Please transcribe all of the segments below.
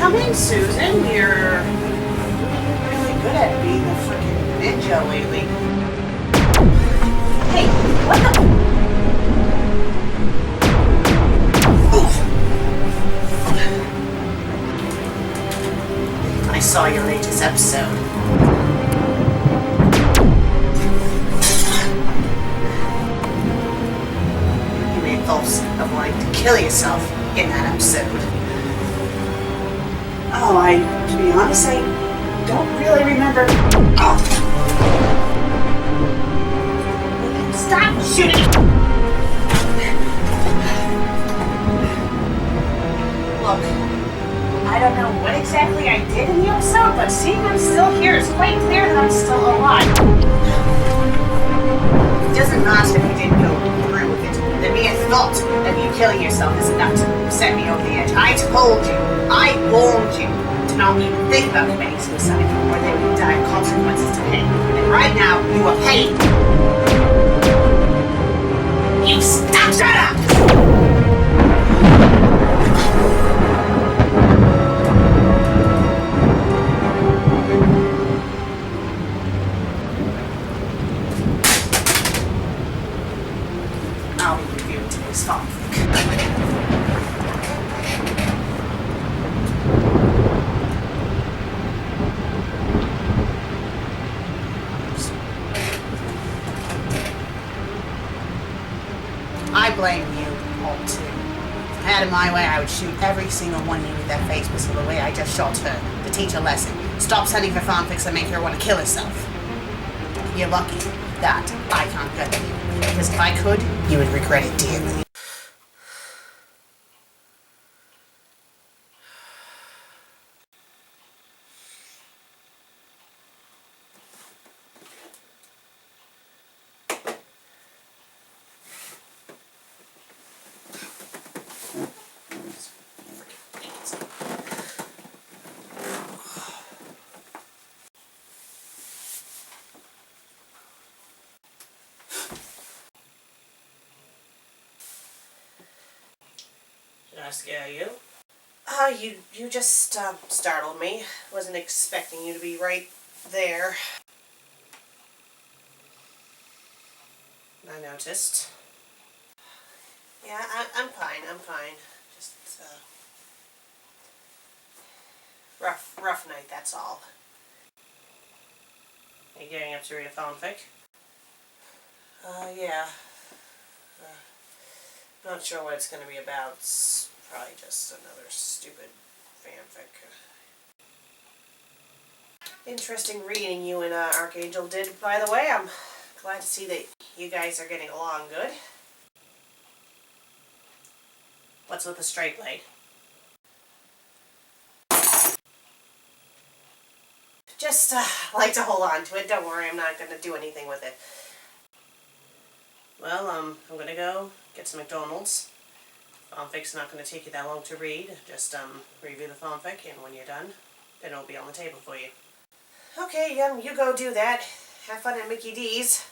coming, Susan. You're really good at being a freaking ninja lately. Hey, what the? I saw your latest episode. You made thoughts of wanting to kill yourself in that episode. Oh, to be honest, I don't really remember. Oh. Stop shooting! Look, I don't know what exactly I did in the episode, but seeing I'm still here is quite clear that I'm still alive. It doesn't matter if you didn't go through with it. The mere thought of you killing yourself is enough to set me over the edge. I told you, I warned you to not even think about committing suicide, or there would be dire consequences to pay. And right now, you are paying. You stop! Shut up! I'll be reviewing today's FanFic. I blame you all too. If I had it my way, I would shoot every single one of you with that face whistle the way I just shot her, to teach a lesson. Stop sending her fanfics that make her want to kill herself. You're lucky that I can't get to you, because if I could, you would regret it dearly. Did I scare you? You just startled me. Wasn't expecting you to be right there. I noticed. Yeah, I'm fine. Just rough night. That's all. Are you getting up to read a fanfic? Yeah. Not sure what it's going to be about. It's probably just another stupid fanfic. Interesting reading you and Archangel did, by the way. I'm glad to see that you guys are getting along good. What's with the straight blade? Just like to hold on to it. Don't worry, I'm not going to do anything with it. Well, I'm going to go get some McDonald's. Fanfic's not going to take you that long to read. Just review the fanfic, and when you're done, then it'll be on the table for you. Okay, you go do that. Have fun at Mickey D's.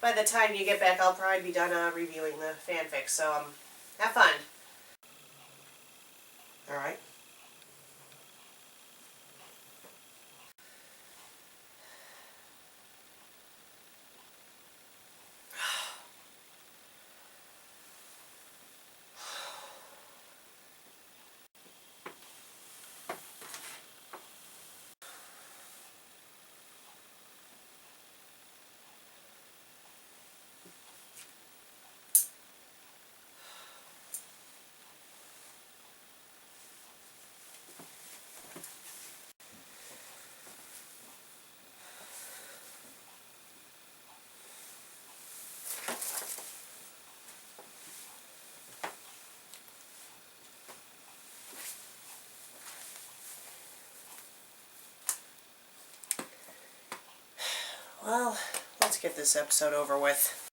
By the time you get back, I'll probably be done reviewing the fanfic, so have fun. Alright. Well, let's get this episode over with.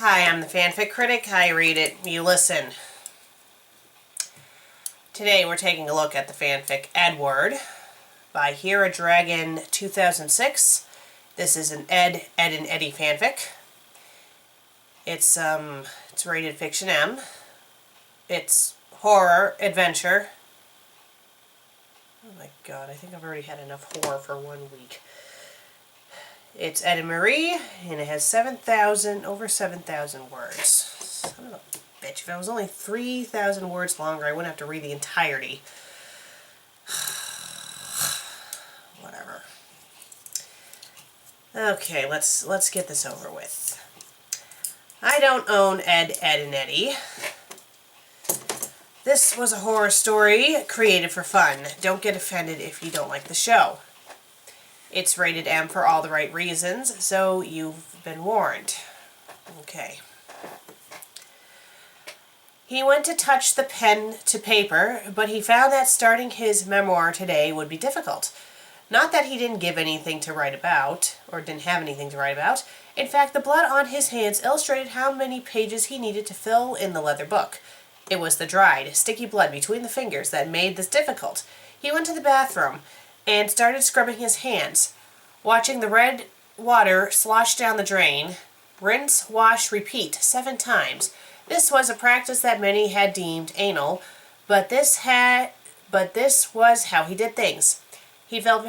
Hi, I'm the FanFic Critic. I read it, you listen. Today we're taking a look at the fanfic Eddward by Here a Dragon 2006. This is an Ed and Eddy fanfic. It's rated Fiction M. It's horror, adventure. Oh my god, I think I've already had enough horror for 1 week. It's Ed and Marie, and it has over 7,000 words. Son of a bitch, if it was only 3,000 words longer, I wouldn't have to read the entirety. Whatever. Okay, let's get this over with. I don't own Ed and Eddy. This was a horror story created for fun. Don't get offended if you don't like the show. It's rated M for all the right reasons, so you've been warned. Okay. He went to touch the pen to paper, but he found that starting his memoir today would be difficult. Not that he didn't give anything to write about, or didn't have anything to write about. In fact, the blood on his hands illustrated how many pages he needed to fill in the leather book. It was the dried, sticky blood between the fingers that made this difficult. He went to the bathroom and started scrubbing his hands, watching the red water slosh down the drain. Rinse, wash, repeat 7 times. This was a practice that many had deemed anal, but this was how he did things. He had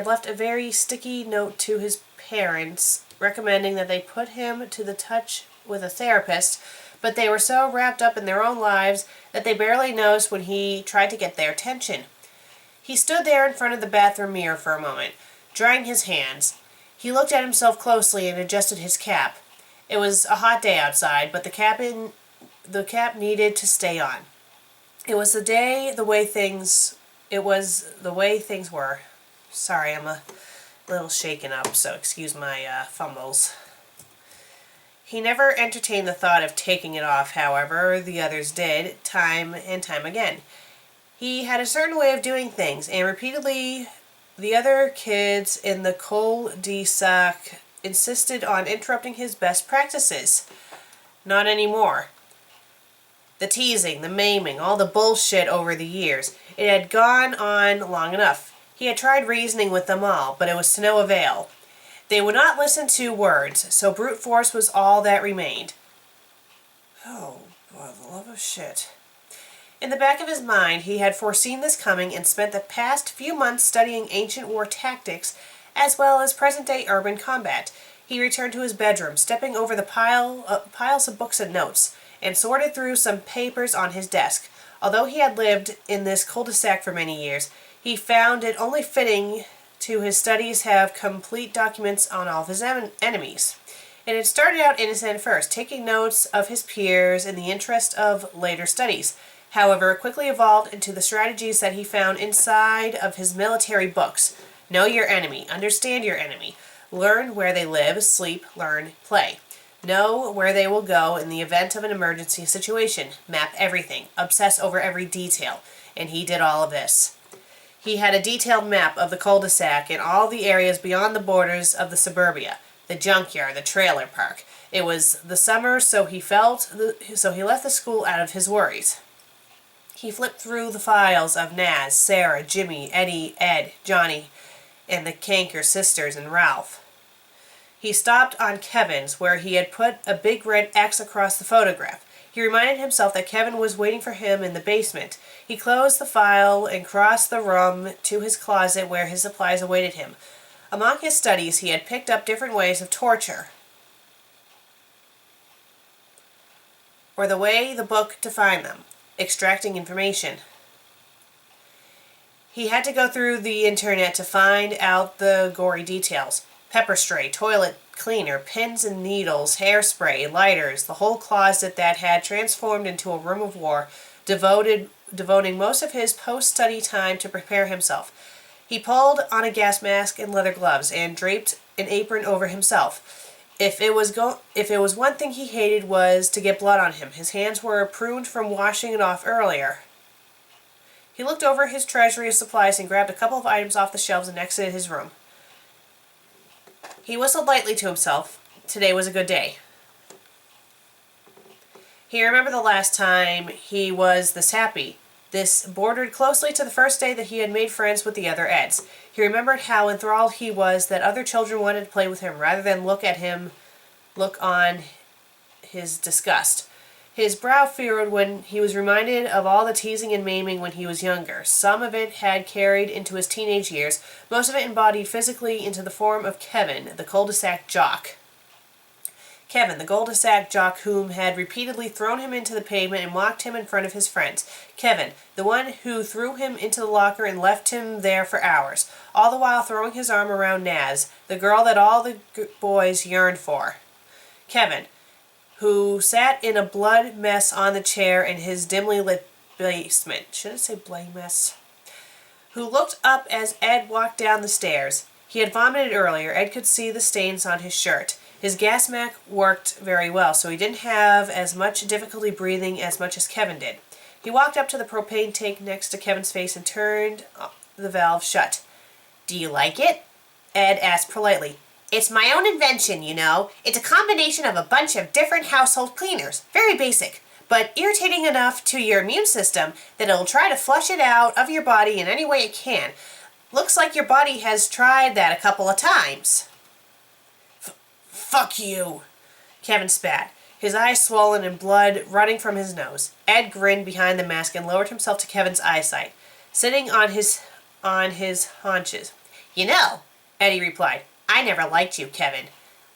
left a very sticky note to his parents, recommending that they put him to the touch with a therapist, but they were so wrapped up in their own lives that they barely noticed when he tried to get their attention. He stood there in front of the bathroom mirror for a moment, drying his hands. He looked at himself closely and adjusted his cap. It was a hot day outside, but the cap needed to stay on. It was the way things were. Sorry, I'm a little shaken up, so excuse my fumbles. He never entertained the thought of taking it off, however. The others did, time and time again. He had a certain way of doing things, and repeatedly the other kids in the cul-de-sac insisted on interrupting his best practices. Not anymore. The teasing, the maiming, all the bullshit over the years. It had gone on long enough. He had tried reasoning with them all, but it was to no avail. They would not listen to words, so brute force was all that remained. Oh, for the love of shit. In the back of his mind, he had foreseen this coming and spent the past few months studying ancient war tactics as well as present-day urban combat. He returned to his bedroom, stepping over the piles of books and notes, and sorted through some papers on his desk. Although he had lived in this cul-de-sac for many years, he found it only fitting to his studies have complete documents on all of his enemies. And it started out innocent at first, taking notes of his peers in the interest of later studies. However, it quickly evolved into the strategies that he found inside of his military books. Know your enemy. Understand your enemy. Learn where they live, sleep, learn, play. Know where they will go in the event of an emergency situation. Map everything. Obsess over every detail. And he did all of this. He had a detailed map of the cul-de-sac and all the areas beyond the borders of the suburbia. The junkyard, the trailer park. It was the summer, so he left the school out of his worries. He flipped through the files of Naz, Sarah, Jimmy, Eddy, Ed, Johnny, and the Kanker sisters and Ralph. He stopped on Kevin's, where he had put a big red X across the photograph. He reminded himself that Kevin was waiting for him in the basement. He closed the file and crossed the room to his closet where his supplies awaited him. Among his studies, he had picked up different ways of torture, or the way the book defined them. Extracting information. He had to go through the internet to find out the gory details. Pepper spray, toilet cleaner, pins and needles, hairspray, lighters, the whole closet that had transformed into a room of war, devoting most of his post-study time to prepare himself. He pulled on a gas mask and leather gloves and draped an apron over himself. If it was one thing he hated was to get blood on him. His hands were pruned from washing it off earlier. He looked over his treasury of supplies and grabbed a couple of items off the shelves and exited his room. He whistled lightly to himself. today was a good day. He remembered the last time he was this happy. This bordered closely to the first day that he had made friends with the other Eds. He remembered how enthralled he was that other children wanted to play with him rather than look on his disgust. His brow furrowed when he was reminded of all the teasing and maiming when he was younger. Some of it had carried into his teenage years, most of it embodied physically into the form of Kevin, the cul-de-sac jock. Kevin, the cul-de-sac jock whom had repeatedly thrown him into the pavement and mocked him in front of his friends. Kevin, the one who threw him into the locker and left him there for hours, all the while throwing his arm around Naz, the girl that all the boys yearned for. Kevin, who sat in a blood mess on the chair in his dimly lit basement. Should I say bloody mess? Who looked up as Ed walked down the stairs. He had vomited earlier. Ed could see the stains on his shirt. His gas mask worked very well, so he didn't have as much difficulty breathing as much as Kevin did. He walked up to the propane tank next to Kevin's face and turned the valve shut. "Do you like it?" Ed asked politely. "It's my own invention, you know. It's a combination of a bunch of different household cleaners. Very basic, but irritating enough to your immune system that it'll try to flush it out of your body in any way it can. Looks like your body has tried that a couple of times." "Fuck you," Kevin spat, his eyes swollen and blood running from his nose. Ed grinned behind the mask and lowered himself to Kevin's eyesight, sitting on his haunches. "You know," Eddy replied, "I never liked you, Kevin.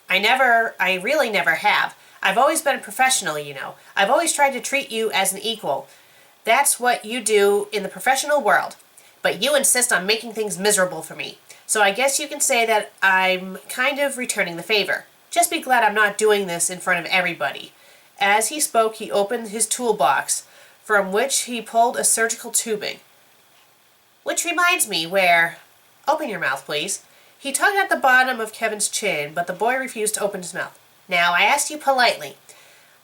I really never have. I've always been a professional, you know. I've always tried to treat you as an equal. That's what you do in the professional world. But you insist on making things miserable for me. So I guess you can say that I'm kind of returning the favor. Just be glad I'm not doing this in front of everybody." As he spoke, he opened his toolbox, from which he pulled a surgical tubing. "Which reminds me where—" "Open your mouth, please." He tugged at the bottom of Kevin's chin, but the boy refused to open his mouth. "Now, I asked you politely.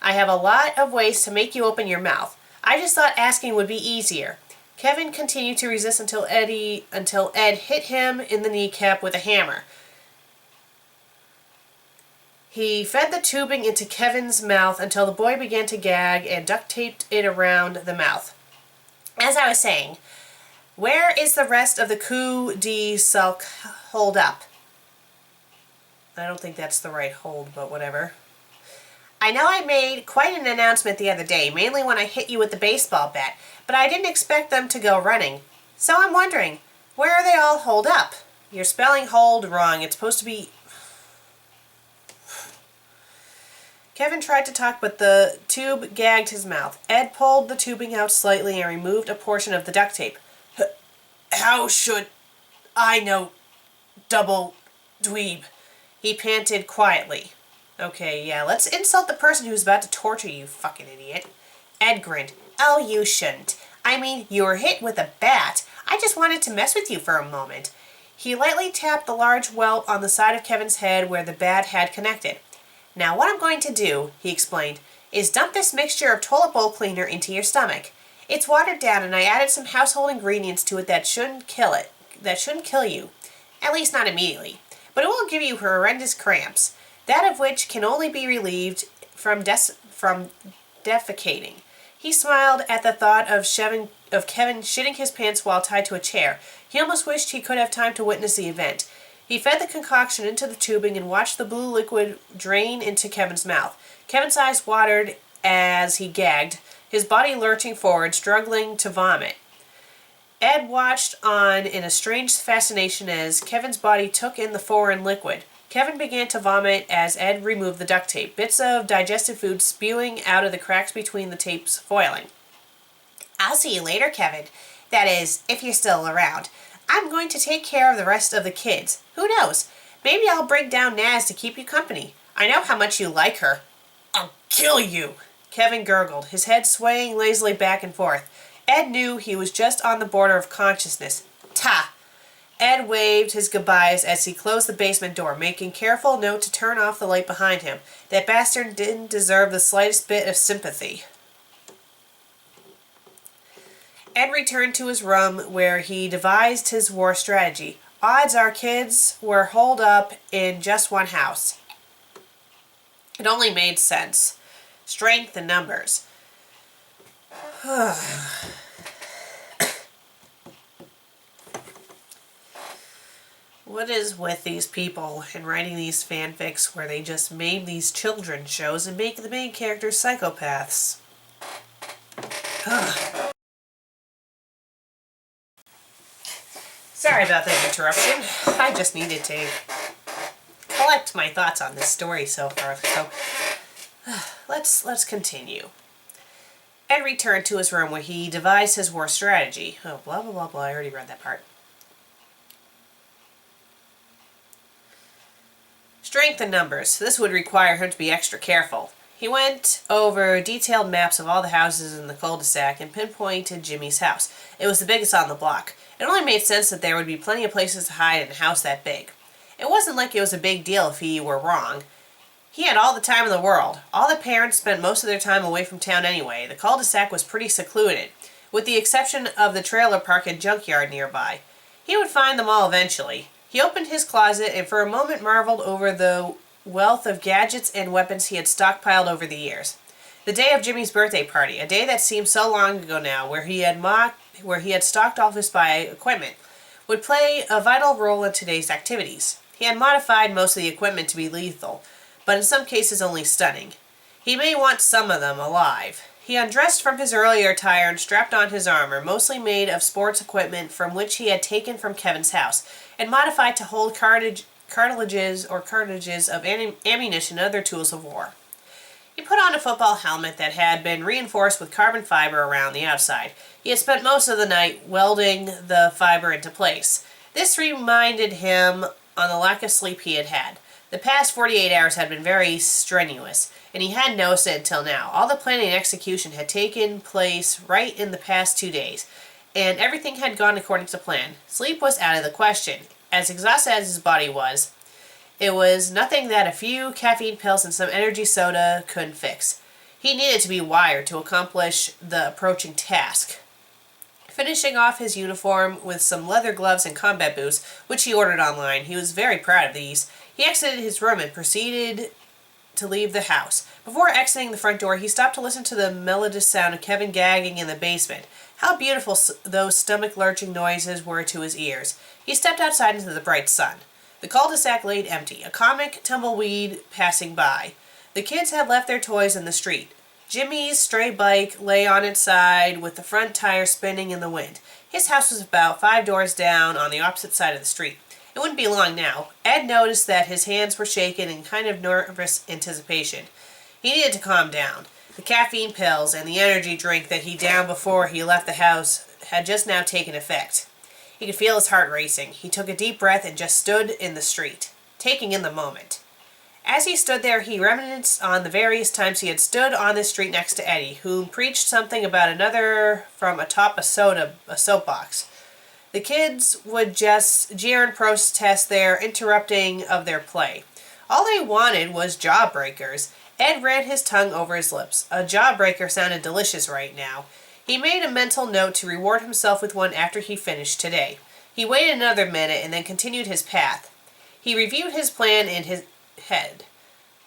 I have a lot of ways to make you open your mouth. I just thought asking would be easier." Kevin continued to resist until Ed hit him in the kneecap with a hammer. He fed the tubing into Kevin's mouth until the boy began to gag and duct-taped it around the mouth. "As I was saying, where is the rest of the coup de sulk hold up?" I don't think that's the right hold, but whatever. "I know I made quite an announcement the other day, mainly when I hit you with the baseball bat, but I didn't expect them to go running. So I'm wondering, where are they all holed up?" "You're spelling hold wrong. It's supposed to be..." Kevin tried to talk, but the tube gagged his mouth. Ed pulled the tubing out slightly and removed a portion of the duct tape. "How should I know, double dweeb?" he panted quietly. "Okay, yeah, let's insult the person who's about to torture you, fucking idiot." Ed grinned. "Oh, you shouldn't. I mean, you were hit with a bat. I just wanted to mess with you for a moment." He lightly tapped the large welt on the side of Kevin's head where the bat had connected. "Now what I'm going to do," he explained, "is dump this mixture of toilet bowl cleaner into your stomach. It's watered down and I added some household ingredients to it that shouldn't kill you. At least not immediately. But it will give you horrendous cramps, that of which can only be relieved from defecating." He smiled at the thought of Kevin shitting his pants while tied to a chair. He almost wished he could have time to witness the event. He fed the concoction into the tubing and watched the blue liquid drain into Kevin's mouth. Kevin's eyes watered as he gagged, his body lurching forward, struggling to vomit. Ed watched on in a strange fascination as Kevin's body took in the foreign liquid. Kevin began to vomit as Ed removed the duct tape, bits of digested food spewing out of the cracks between the tape's foiling. "I'll see you later, Kevin. That is, if you're still around. I'm going to take care of the rest of the kids. Who knows? Maybe I'll bring down Naz to keep you company. I know how much you like her." "I'll kill you," Kevin gurgled, his head swaying lazily back and forth. Ed knew he was just on the border of consciousness. "Ta!" Ed waved his goodbyes as he closed the basement door, making careful note to turn off the light behind him. That bastard didn't deserve the slightest bit of sympathy. Ed returned to his room where he devised his war strategy. Odds are kids were holed up in just one house. It only made sense. Strength in numbers. What is with these people and writing these fanfics where they just made these children's shows and make the main characters psychopaths? Sorry about that interruption. I just needed to collect my thoughts on this story so far. So let's continue. Ed returned to his room where he devised his war strategy. Oh, blah, blah, blah, blah. I already read that part. Strength in numbers. This would require him to be extra careful. He went over detailed maps of all the houses in the cul-de-sac and pinpointed Jimmy's house. It was the biggest on the block. It only made sense that there would be plenty of places to hide in a house that big. It wasn't like it was a big deal if he were wrong. He had all the time in the world. All the parents spent most of their time away from town anyway. The cul-de-sac was pretty secluded, with the exception of the trailer park and junkyard nearby. He would find them all eventually. He opened his closet and for a moment marveled over the wealth of gadgets and weapons he had stockpiled over the years. The day of Jimmy's birthday party, a day that seemed so long ago now, where he had stocked all his spy equipment, would play a vital role in today's activities. He had modified most of the equipment to be lethal, but in some cases only stunning. He may want some of them alive. He undressed from his earlier attire and strapped on his armor, mostly made of sports equipment from which he had taken from Kevin's house, and modified to hold cartridges of ammunition and other tools of war. He put on a football helmet that had been reinforced with carbon fiber around the outside. He had spent most of the night welding the fiber into place. This reminded him on the lack of sleep he had had. The past 48 hours had been very strenuous, and he hadn't noticed it until now. All the planning and execution had taken place right in the past 2 days, and everything had gone according to plan. Sleep was out of the question. As exhausted as his body was, it was nothing that a few caffeine pills and some energy soda couldn't fix. He needed to be wired to accomplish the approaching task. Finishing off his uniform with some leather gloves and combat boots, which he ordered online, he was very proud of these. He exited his room and proceeded to leave the house. Before exiting the front door, he stopped to listen to the melodious sound of Kevin gagging in the basement. How beautiful those stomach-lurching noises were to his ears. He stepped outside into the bright sun. The cul-de-sac laid empty, a comic tumbleweed passing by. The kids had left their toys in the street. Jimmy's stray bike lay on its side with the front tire spinning in the wind. His house was about 5 doors down on the opposite side of the street. It wouldn't be long now. Ed noticed that his hands were shaking in kind of nervous anticipation. He needed to calm down. The caffeine pills and the energy drink that he downed before he left the house had just now taken effect. He could feel his heart racing. He took a deep breath and just stood in the street, taking in the moment. As he stood there, he reminisced on the various times he had stood on the street next to Eddy, who preached something about another from atop a soapbox. The kids would just jeer and protest their interrupting of their play. All they wanted was jawbreakers. Ed ran his tongue over his lips. A jawbreaker sounded delicious right now. He made a mental note to reward himself with one after he finished today. He waited another minute and then continued his path. He reviewed his plan in his head.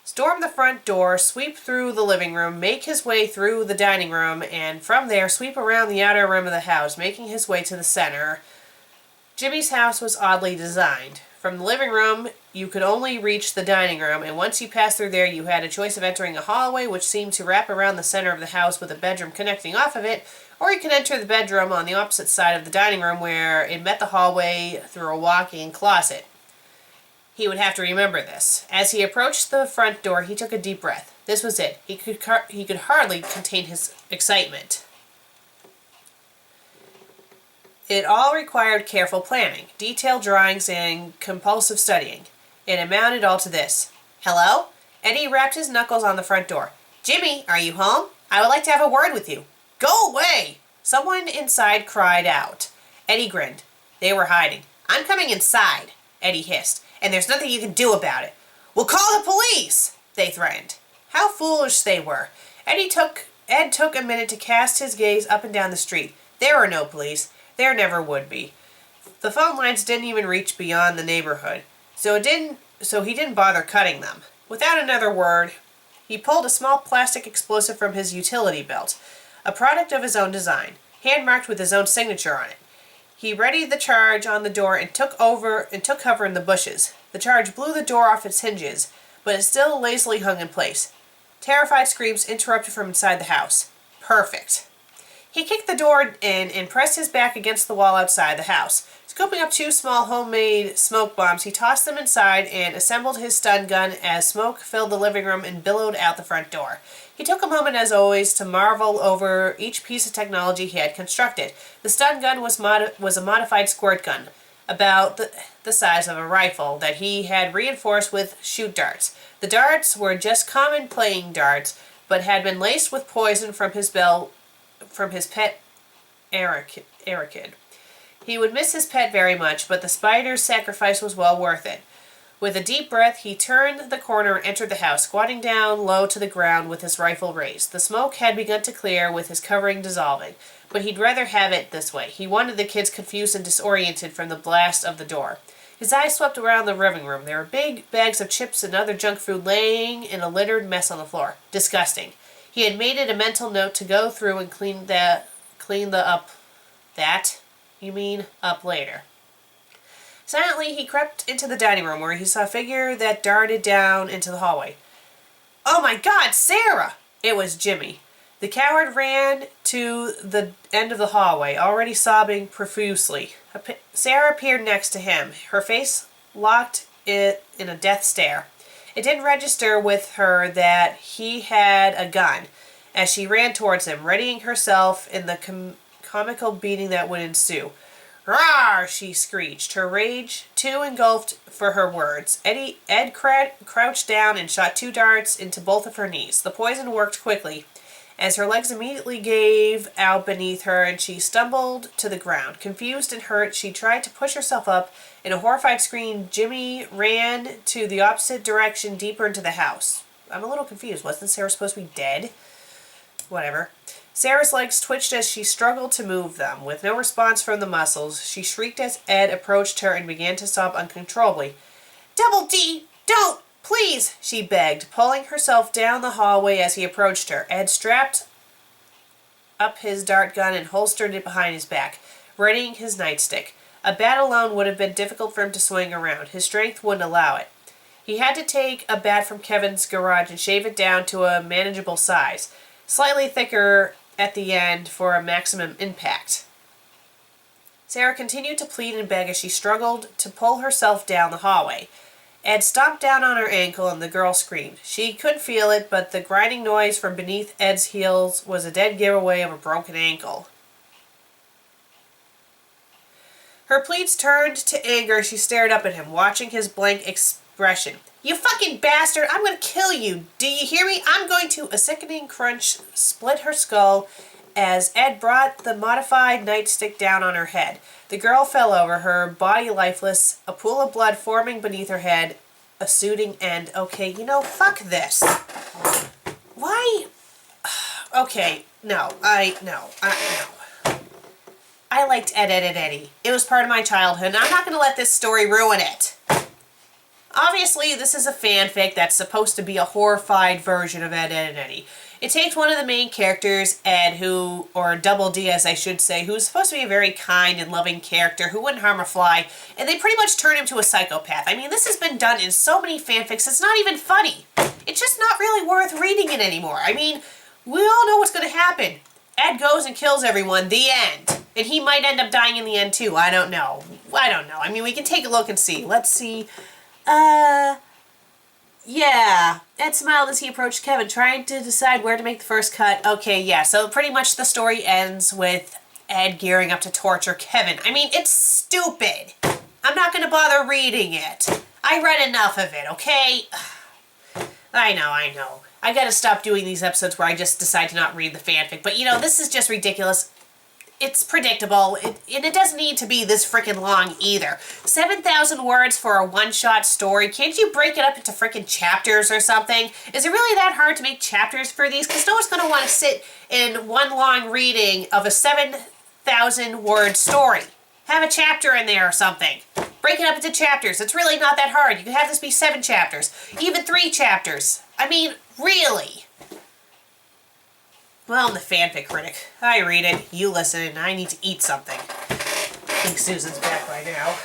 Storm the front door, sweep through the living room, make his way through the dining room, and from there sweep around the outer rim of the house, making his way to the center. Jimmy's house was oddly designed. From the living room, you could only reach the dining room, and once you passed through there, you had a choice of entering a hallway which seemed to wrap around the center of the house with a bedroom connecting off of it, or you could enter the bedroom on the opposite side of the dining room where it met the hallway through a walk-in closet. He would have to remember this. As he approached the front door, he took a deep breath. This was it. He could hardly contain his excitement. It all required careful planning, detailed drawings, and compulsive studying. It amounted all to this. Hello? Eddy rapped his knuckles on the front door. Jimmy, are you home? I would like to have a word with you. Go away! Someone inside cried out. Eddy grinned. They were hiding. I'm coming inside, Eddy hissed, and there's nothing you can do about it. We'll call the police, they threatened. How foolish they were. Ed took a minute to cast his gaze up and down the street. There were no police. There never would be. The phone lines didn't even reach beyond the neighborhood, so he didn't bother cutting them. Without another word, He pulled a small plastic explosive from his utility belt, a product of his own design, hand-marked with his own signature on it. He readied the charge on the door and took cover in the bushes. The charge blew the door off its hinges, but it still lazily hung in place. Terrified screams interrupted from inside the house. Perfect. He kicked the door in and pressed his back against the wall outside the house. Scooping up 2 small homemade smoke bombs, he tossed them inside and assembled his stun gun as smoke filled the living room and billowed out the front door. He took a moment, as always, to marvel over each piece of technology he had constructed. The stun gun was a modified squirt gun, about the size of a rifle, that he had reinforced with shoot darts. The darts were just common playing darts, but had been laced with poison from his pet Eddward. He would miss his pet very much, but the spider's sacrifice was well worth it. With a deep breath, he turned the corner and entered the house, squatting down low to the ground with his rifle raised. The smoke had begun to clear, with his covering dissolving, but he'd rather have it this way. He wanted the kids confused and disoriented from the blast of the door. His eyes swept around the living room. There were big bags of chips and other junk food laying in a littered mess on the floor. Disgusting. He had made it a mental note to go through and clean up later. Silently, he crept into the dining room, where he saw a figure that darted down into the hallway. "Oh my God, Sarah!" It was Jimmy. The coward ran to the end of the hallway, already sobbing profusely. Sarah appeared next to him, her face locked in a death stare. It didn't register with her that he had a gun, as she ran towards him, readying herself in the comical beating that would ensue. "Rawr!" she screeched, her rage too engulfed for her words. Ed crouched down and shot 2 darts into both of her knees. The poison worked quickly, as her legs immediately gave out beneath her and she stumbled to the ground. Confused and hurt, she tried to push herself up. In a horrified scream, Jimmy ran to the opposite direction, deeper into the house. I'm a little confused. Wasn't Sarah supposed to be dead? Whatever. Sarah's legs twitched as she struggled to move them. With no response from the muscles, she shrieked as Ed approached her and began to sob uncontrollably. "Double D, don't! Please!" she begged, pulling herself down the hallway as he approached her. Ed strapped up his dart gun and holstered it behind his back, readying his nightstick. A bat alone would have been difficult for him to swing around. His strength wouldn't allow it. He had to take a bat from Kevin's garage and shave it down to a manageable size, slightly thicker at the end for a maximum impact. Sarah continued to plead and beg as she struggled to pull herself down the hallway. Ed stomped down on her ankle and the girl screamed. She couldn't feel it, but the grinding noise from beneath Ed's heels was a dead giveaway of a broken ankle. Her pleas turned to anger as she stared up at him, watching his blank expression. "You fucking bastard! I'm going to kill you! Do you hear me? I'm going to..." A sickening crunch split her skull as Ed brought the modified nightstick down on her head. The girl fell over, her body lifeless, a pool of blood forming beneath her head, a suiting end. Okay, fuck this. Why? Okay, no. I liked Eddy. It was part of my childhood, and I'm not going to let this story ruin it. Obviously, this is a fanfic that's supposed to be a horrified version of Eddy. It takes one of the main characters, Ed, or Double D as I should say, who's supposed to be a very kind and loving character who wouldn't harm a fly, and they pretty much turn him to a psychopath. I mean, this has been done in so many fanfics, it's not even funny. It's just not really worth reading it anymore. I mean, we all know what's going to happen. Ed goes and kills everyone, the end. And he might end up dying in the end too, I don't know. I mean, we can take a look and see. Let's see. Yeah. Ed smiled as he approached Kevin, trying to decide where to make the first cut. Okay, yeah, so pretty much the story ends with Ed gearing up to torture Kevin. I mean, it's stupid. I'm not going to bother reading it. I read enough of it, okay? I know. I gotta stop doing these episodes where I just decide to not read the fanfic. But, this is just ridiculous. It's predictable, and it doesn't need to be this freaking long either. 7,000 words for a one-shot story. Can't you break it up into freaking chapters or something? Is it really that hard to make chapters for these? Because no one's going to want to sit in one long reading of a 7,000 word story. Have a chapter in there or something. Break it up into chapters. It's really not that hard. You can have this be 7 chapters, even 3 chapters. I mean, really. Well, I'm the fanfic critic. I read it, you listen, and I need to eat something. I think Susan's back by now.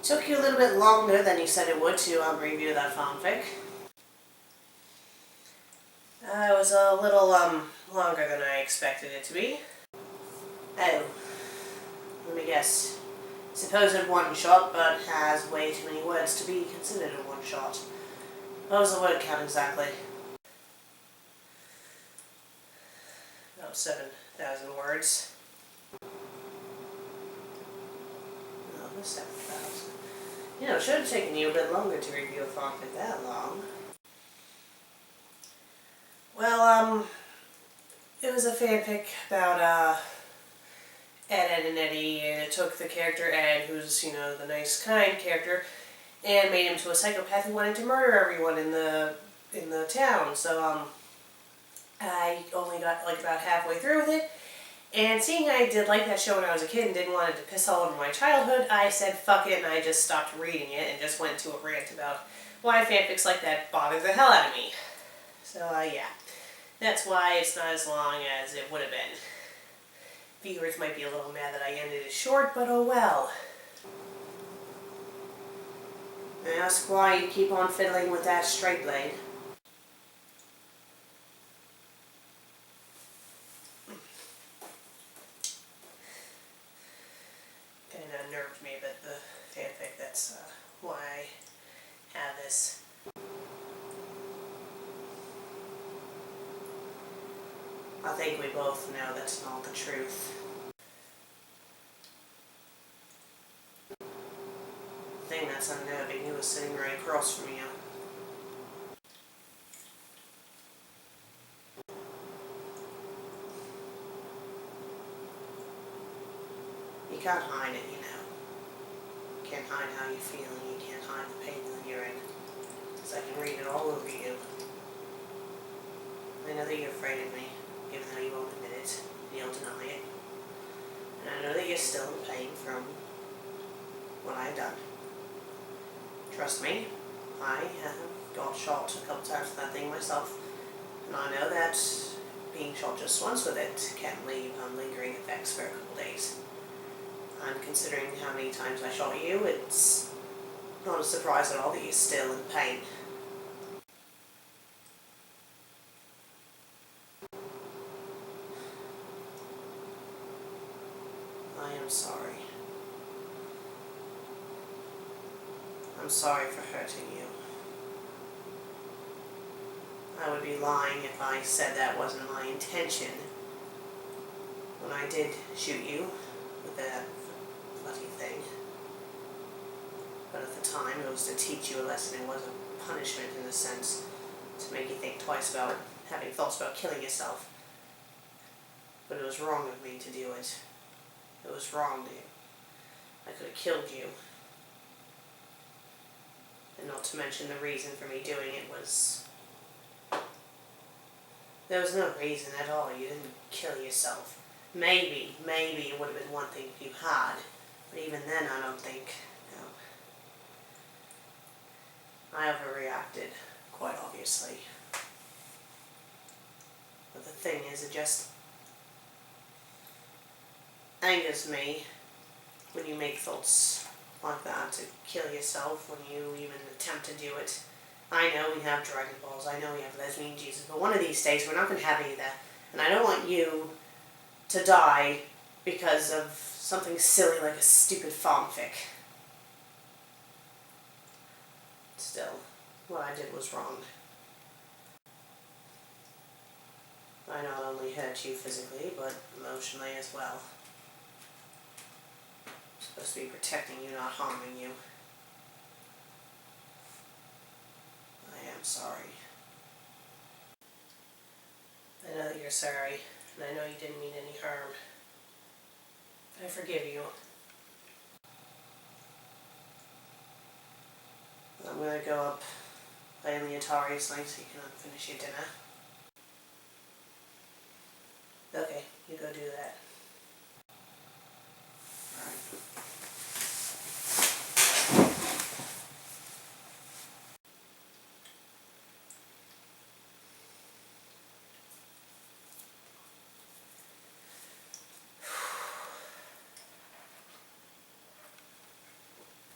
Took you a little bit longer than you said it would to review that fanfic. It was a little longer than I expected it to be. Oh, let me guess. Supposed one-shot, but has way too many words to be considered a one-shot. What was the word count exactly? About 7,000 words. No, it was 7,000. You know, it should have taken you a bit longer to review a fanfic that long. Well, it was a fanfic about, Ed and Eddy, and it took the character Ed, who's, you know, the nice, kind character, and made him to a psychopath who wanted to murder everyone in the town. So, I only got, like, about halfway through with it, and seeing I did like that show when I was a kid and didn't want it to piss all over my childhood, I said fuck it, and I just stopped reading it and just went to a rant about why fanfics like that bother the hell out of me. So, yeah. That's why it's not as long as it would have been. Viewers might be a little mad that I ended it short, but oh well. Ask why you keep on fiddling with that straight blade. Kinda unnerved me a bit, the fanfic. That's why I have this. I think we both know that's not the truth. The thing that's unnerving, he was sitting right across from you. You can't hide it, you know. You can't hide how you feel, and you can't hide the pain that you're in. Because I can read it all over you. I know that you're afraid of me, even though you won't admit it, and you'll deny it. And I know that you're still in pain from what I've done. Trust me, I have got shot a couple times with that thing myself, and I know that being shot just once with it can leave lingering effects for a couple days. And considering how many times I shot you, it's not a surprise at all that you're still in pain. I am sorry. I'm sorry for hurting you. I would be lying if I said that wasn't my intention when I did shoot you with that bloody thing. But at the time, it was to teach you a lesson. It wasn't punishment in a sense, to make you think twice about having thoughts about killing yourself. But it was wrong of me to do it. It was wrong, dude. I could have killed you. And not to mention the reason for me doing it was... There was no reason at all. You didn't kill yourself. Maybe it would have been one thing if you had. But even then, I don't think, I overreacted, quite obviously. But the thing is, it just angers me when you make thoughts like that to kill yourself, when you even attempt to do it. I know we have Dragon Balls, I know we have Lesbian Jesus, but one of these days we're not going to have any of that. And I don't want you to die because of something silly like a stupid fanfic. Still, what I did was wrong. I not only hurt you physically, but emotionally as well. I'm supposed to be protecting you, not harming you. I am sorry. I know that you're sorry. and I know you didn't mean any harm. I forgive you. I'm going to go up laboriously so you can finish your dinner. Okay, you go do that. Alright.